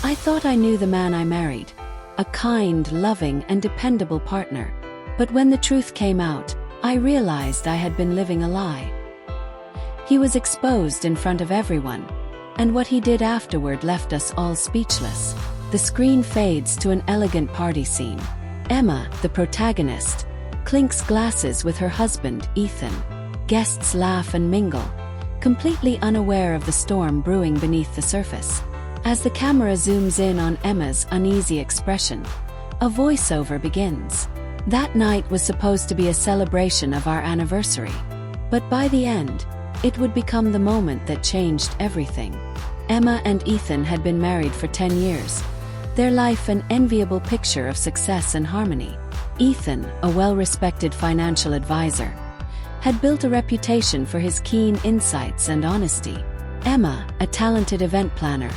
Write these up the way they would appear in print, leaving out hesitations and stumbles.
I thought I knew the man I married. A kind, loving, and dependable partner. But when the truth came out, I realized I had been living a lie. He was exposed in front of everyone, and what he did afterward left us all speechless. The screen fades to an elegant party scene. Emma, the protagonist, clinks glasses with her husband, Ethan. Guests laugh and mingle, completely unaware of the storm brewing beneath the surface. As the camera zooms in on Emma's uneasy expression, a voiceover begins. That night was supposed to be a celebration of our anniversary. But by the end, it would become the moment that changed everything. Emma and Ethan had been married for 10 years. Their life an enviable picture of success and harmony. Ethan, a well-respected financial advisor, had built a reputation for his keen insights and honesty. Emma, a talented event planner,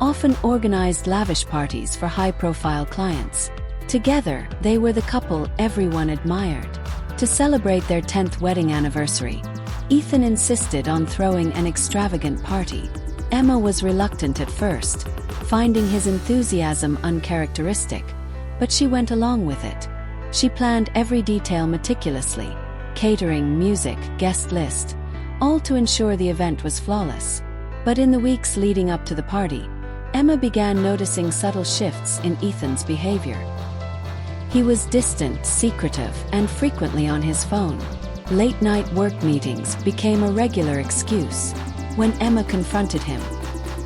often organized lavish parties for high-profile clients. Together, they were the couple everyone admired. To celebrate their 10th wedding anniversary, Ethan insisted on throwing an extravagant party. Emma was reluctant at first, finding his enthusiasm uncharacteristic, but she went along with it. She planned every detail meticulously: catering, music, guest list, all to ensure the event was flawless. But in the weeks leading up to the party, Emma began noticing subtle shifts in Ethan's behavior. He was distant, secretive, and frequently on his phone. Late-night work meetings became a regular excuse. When Emma confronted him,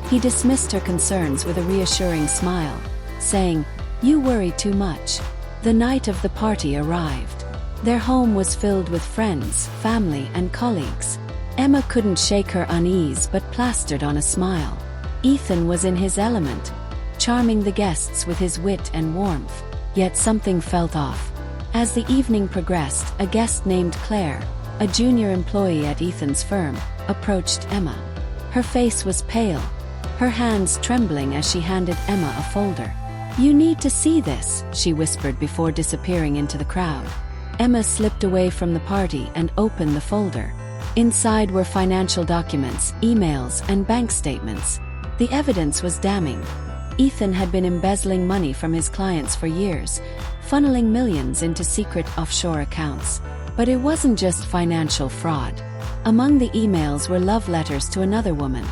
he dismissed her concerns with a reassuring smile, saying, "You worry too much." The night of the party arrived. Their home was filled with friends, family, and colleagues. Emma couldn't shake her unease but plastered on a smile. Ethan was in his element, charming the guests with his wit and warmth. Yet something felt off. As the evening progressed, a guest named Claire, a junior employee at Ethan's firm, approached Emma. Her face was pale, her hands trembling as she handed Emma a folder. "You need to see this," she whispered before disappearing into the crowd. Emma slipped away from the party and opened the folder. Inside were financial documents, emails, and bank statements. The evidence was damning. Ethan had been embezzling money from his clients for years, funneling millions into secret offshore accounts. But it wasn't just financial fraud. Among the emails were love letters to another woman,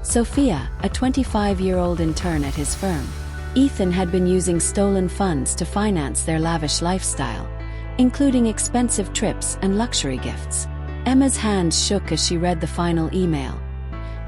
Sophia, a 25-year-old intern at his firm. Ethan had been using stolen funds to finance their lavish lifestyle, including expensive trips and luxury gifts. Emma's hands shook as she read the final email.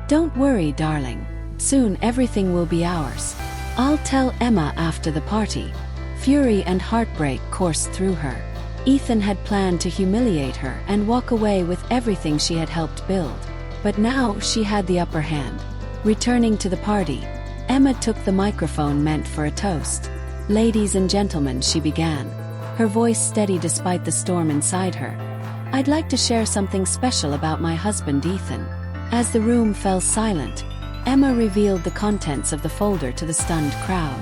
"Don't worry, darling. Soon everything will be ours. I'll tell Emma after the party." Fury and heartbreak coursed through her. Ethan had planned to humiliate her and walk away with everything she had helped build. But now she had the upper hand. Returning to the party, Emma took the microphone meant for a toast. "Ladies and gentlemen," she began, her voice steady despite the storm inside her, "I'd like to share something special about my husband Ethan." As the room fell silent, Emma revealed the contents of the folder to the stunned crowd.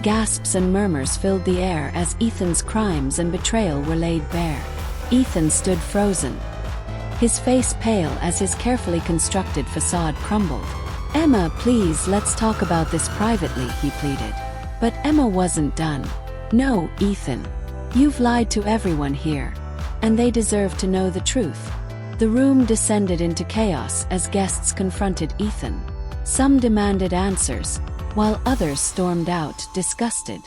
Gasps and murmurs filled the air as Ethan's crimes and betrayal were laid bare. Ethan stood frozen, his face pale as his carefully constructed facade crumbled. "Emma, please, let's talk about this privately," he pleaded. But Emma wasn't done. "No, Ethan. You've lied to everyone here, and they deserve to know the truth." The room descended into chaos as guests confronted Ethan. Some demanded answers, while others stormed out, disgusted.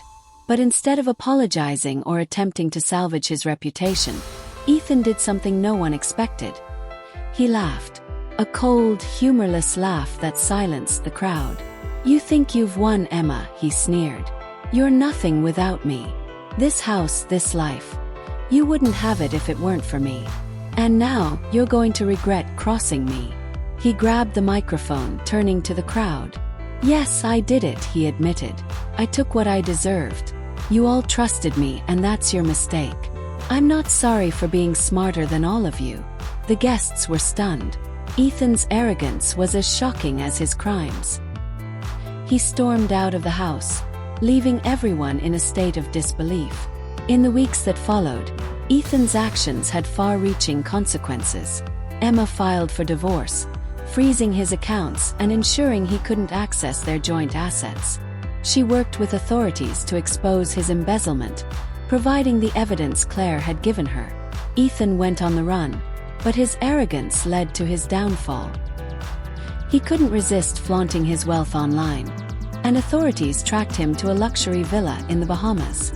But instead of apologizing or attempting to salvage his reputation, Ethan did something no one expected. He laughed. A cold, humorless laugh that silenced the crowd. "You think you've won, Emma," he sneered. "You're nothing without me. This house, this life. You wouldn't have it if it weren't for me. And now, you're going to regret crossing me." He grabbed the microphone, turning to the crowd. "Yes, I did it," he admitted. "I took what I deserved. You all trusted me, and that's your mistake. I'm not sorry for being smarter than all of you." The guests were stunned. Ethan's arrogance was as shocking as his crimes. He stormed out of the house, leaving everyone in a state of disbelief. In the weeks that followed, Ethan's actions had far-reaching consequences. Emma filed for divorce, freezing his accounts and ensuring he couldn't access their joint assets. She worked with authorities to expose his embezzlement, providing the evidence Claire had given her. Ethan went on the run, but his arrogance led to his downfall. He couldn't resist flaunting his wealth online, and authorities tracked him to a luxury villa in the Bahamas.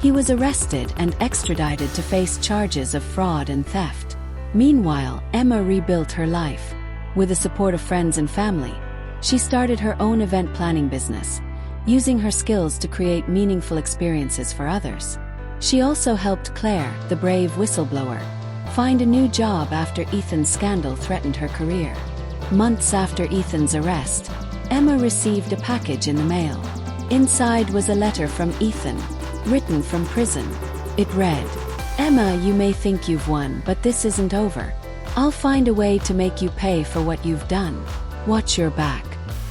He was arrested and extradited to face charges of fraud and theft. Meanwhile, Emma rebuilt her life. With the support of friends and family, she started her own event planning business, using her skills to create meaningful experiences for others. She also helped Claire, the brave whistleblower, find a new job after Ethan's scandal threatened her career. Months after Ethan's arrest, Emma received a package in the mail. Inside was a letter from Ethan, written from prison. It read, "Emma, you may think you've won, but this isn't over. I'll find a way to make you pay for what you've done. Watch your back."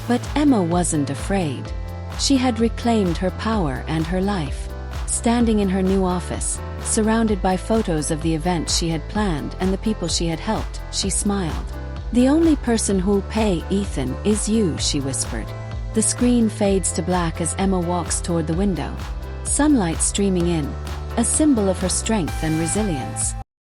But Emma wasn't afraid. She had reclaimed her power and her life. Standing in her new office, surrounded by photos of the events she had planned and the people she had helped, she smiled. "The only person who'll pay, Ethan, is you," she whispered. The screen fades to black as Emma walks toward the window, sunlight streaming in, a symbol of her strength and resilience.